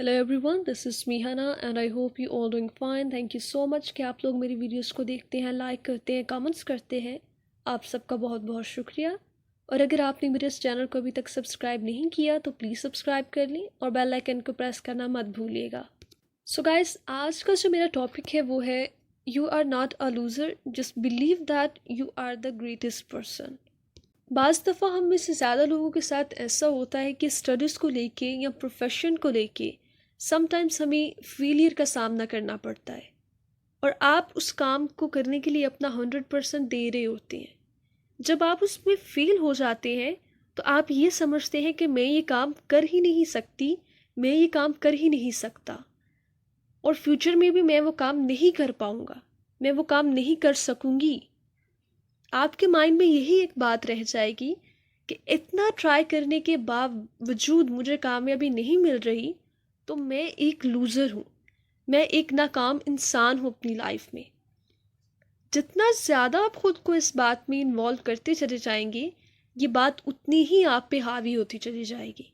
Hello everyone, this is Smihana and I hope you all doing fine. Thank you so much कि आप लोग मेरी videos को देखते हैं, लाइक करते हैं, कमेंट्स करते हैं। आप सबका बहुत बहुत शुक्रिया। और अगर आपने मेरे इस चैनल को अभी तक सब्सक्राइब नहीं किया तो प्लीज़ सब्सक्राइब कर लें और बेल आइकन को प्रेस करना मत भूलिएगा। सो गाइस, आज का जो मेरा टॉपिक है वो है you are not a loser, just believe that you are the greatest person. बाज़ दफ़ा हम में से ज़्यादा लोगों के साथ ऐसा होता है कि स्टडीज़ को लेके या प्रोफेशन को लेके समटाइम्स हमें फेलियर का सामना करना पड़ता है और आप उस काम को करने के लिए अपना 100% दे रहे होते हैं। जब आप उसमें फेल हो जाते हैं तो आप ये समझते हैं कि मैं ये काम कर ही नहीं सकती, मैं ये काम कर ही नहीं सकता और फ्यूचर में भी मैं वो काम नहीं कर पाऊँगा, मैं वो काम नहीं कर सकूँगी। आपके माइंड में यही एक बात रह जाएगी कि इतना ट्राई करने के बावजूद मुझे कामयाबी नहीं मिल रही तो मैं एक लूज़र हूँ, मैं एक नाकाम इंसान हूँ अपनी लाइफ में। जितना ज़्यादा आप खुद को इस बात में इन्वॉल्व करते चले जाएंगे, ये बात उतनी ही आप पे हावी होती चली जाएगी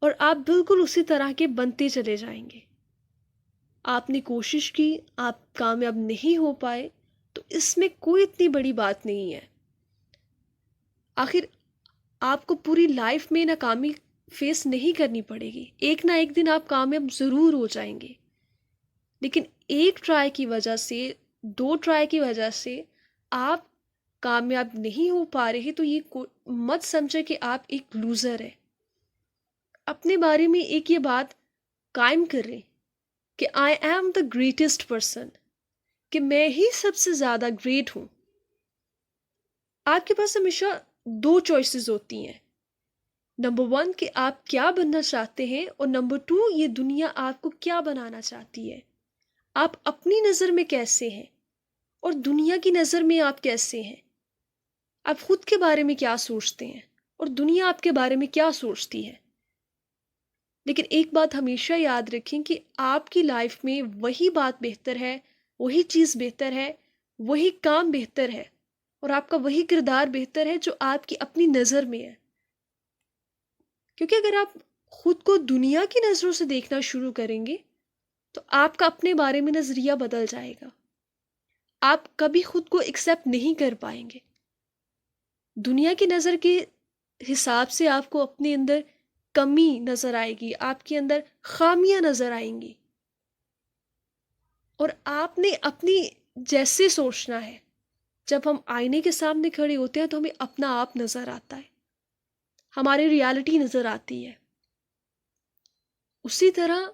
और आप बिल्कुल उसी तरह के बनते चले जाएंगे। आपने कोशिश की, आप कामयाब नहीं हो पाए, तो इसमें कोई इतनी बड़ी बात नहीं है। आखिर आपको पूरी लाइफ में नाकामी फेस नहीं करनी पड़ेगी, एक ना एक दिन आप कामयाब ज़रूर हो जाएंगे। लेकिन एक ट्राई की वजह से, दो ट्राई की वजह से आप कामयाब नहीं हो पा रहे तो ये मत समझे कि आप एक लूज़र है। अपने बारे में एक ये बात कायम करें कि I am the greatest person, कि मैं ही सबसे ज़्यादा ग्रेट हूँ। आपके पास हमेशा दो चॉइसेस होती हैं। नंबर 1 कि आप क्या बनना चाहते हैं और नंबर 2 ये दुनिया आपको क्या बनाना चाहती है। आप अपनी नज़र में कैसे हैं और दुनिया की नज़र में आप कैसे हैं। आप खुद के बारे में क्या सोचते हैं और दुनिया आपके बारे में क्या सोचती है। लेकिन एक बात हमेशा याद रखें कि आपकी लाइफ में वही बात बेहतर है, वही चीज़ बेहतर है, वही काम बेहतर है और आपका वही किरदार बेहतर है जो आपकी अपनी नज़र में है। क्योंकि अगर आप खुद को दुनिया की नज़रों से देखना शुरू करेंगे तो आपका अपने बारे में नज़रिया बदल जाएगा। आप कभी खुद को एक्सेप्ट नहीं कर पाएंगे। दुनिया की नज़र के हिसाब से आपको अपने अंदर कमी नज़र आएगी, आपके अंदर खामियां नज़र आएंगी और आपने अपनी जैसे सोचना है। जब हम आईने के सामने खड़े होते हैं तो हमें अपना आप नज़र आता है, हमारी रियलिटी नज़र आती है। उसी तरह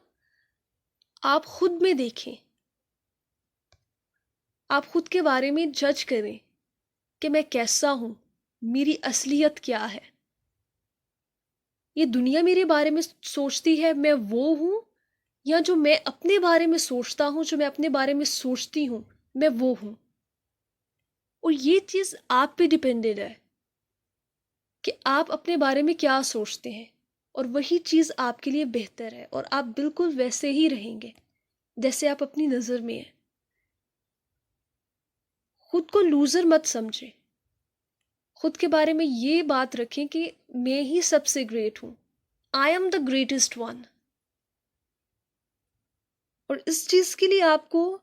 आप खुद में देखें, आप खुद के बारे में जज करें कि मैं कैसा हूँ, मेरी असलियत क्या है। ये दुनिया मेरे बारे में सोचती है मैं वो हूँ, या जो मैं अपने बारे में सोचता हूँ, जो मैं अपने बारे में सोचती हूँ, मैं वो हूँ। और ये चीज़ आप पे डिपेंडेड है कि आप अपने बारे में क्या सोचते हैं और वही चीज़ आपके लिए बेहतर है और आप बिल्कुल वैसे ही रहेंगे जैसे आप अपनी नज़र में हैं। खुद को लूज़र मत समझें। खुद के बारे में ये बात रखें कि मैं ही सबसे ग्रेट हूँ, I am the greatest one. और इस चीज़ के लिए आपको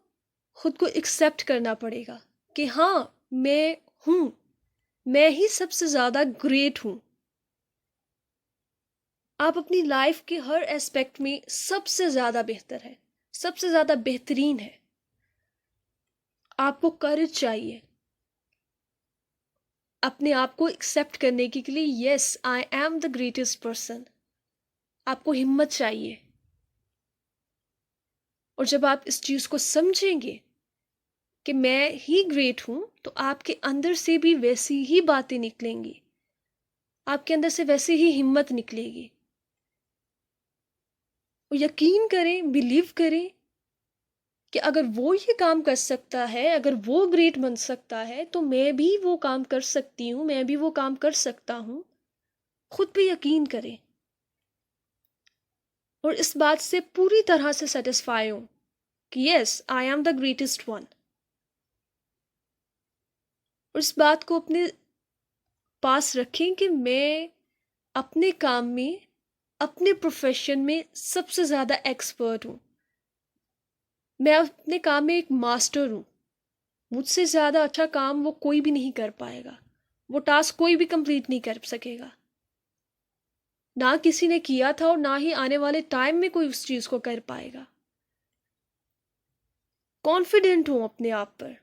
खुद को एक्सेप्ट करना पड़ेगा कि हाँ, मैं हूँ, मैं ही सबसे ज़्यादा ग्रेट हूँ। आप अपनी लाइफ के हर एस्पेक्ट में सबसे ज़्यादा बेहतर है, सबसे ज़्यादा बेहतरीन है। आपको करेज चाहिए अपने आप को एक्सेप्ट करने के लिए। Yes, I am the greatest person. आपको हिम्मत चाहिए और जब आप इस चीज़ को समझेंगे कि मैं ही ग्रेट हूँ तो आपके अंदर से भी वैसी ही बातें निकलेंगी, आपके अंदर से वैसे ही हिम्मत निकलेगी। और यकीन करें, बिलीव करें कि अगर वो ये काम कर सकता है, अगर वो ग्रेट बन सकता है तो मैं भी वो काम कर सकती हूँ, मैं भी वो काम कर सकता हूँ। खुद पे यकीन करें और इस बात से पूरी तरह से सेटिस्फाई हो कि yes, I am the greatest one. और इस बात को अपने पास रखें कि मैं अपने काम में अपने प्रोफेशन में सबसे ज़्यादा एक्सपर्ट हूँ, मैं अपने काम में एक मास्टर हूँ, मुझसे ज़्यादा अच्छा काम वो कोई भी नहीं कर पाएगा, वो टास्क कोई भी कंप्लीट नहीं कर सकेगा, ना किसी ने किया था और ना ही आने वाले टाइम में कोई उस चीज़ को कर पाएगा। कॉन्फिडेंट हूँ अपने आप पर,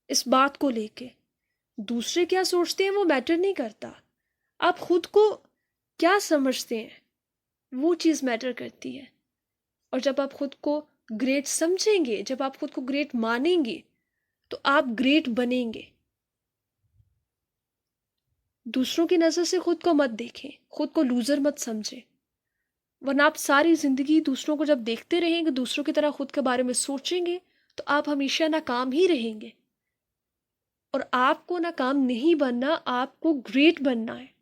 इस बात को लेके दूसरे क्या सोचते हैं वो मैटर नहीं करता, आप खुद को क्या समझते हैं वो चीज़ मैटर करती है। और जब आप खुद को ग्रेट समझेंगे, जब आप खुद को ग्रेट मानेंगे, तो आप ग्रेट बनेंगे। दूसरों की नज़र से खुद को मत देखें, खुद को लूज़र मत समझें, वरना आप सारी ज़िंदगी दूसरों को जब देखते रहेंगे, दूसरों की तरह खुद के बारे में सोचेंगे, तो आप हमेशा नाकाम ही रहेंगे। और आपको नाकाम नहीं बनना, आपको ग्रेट बनना है।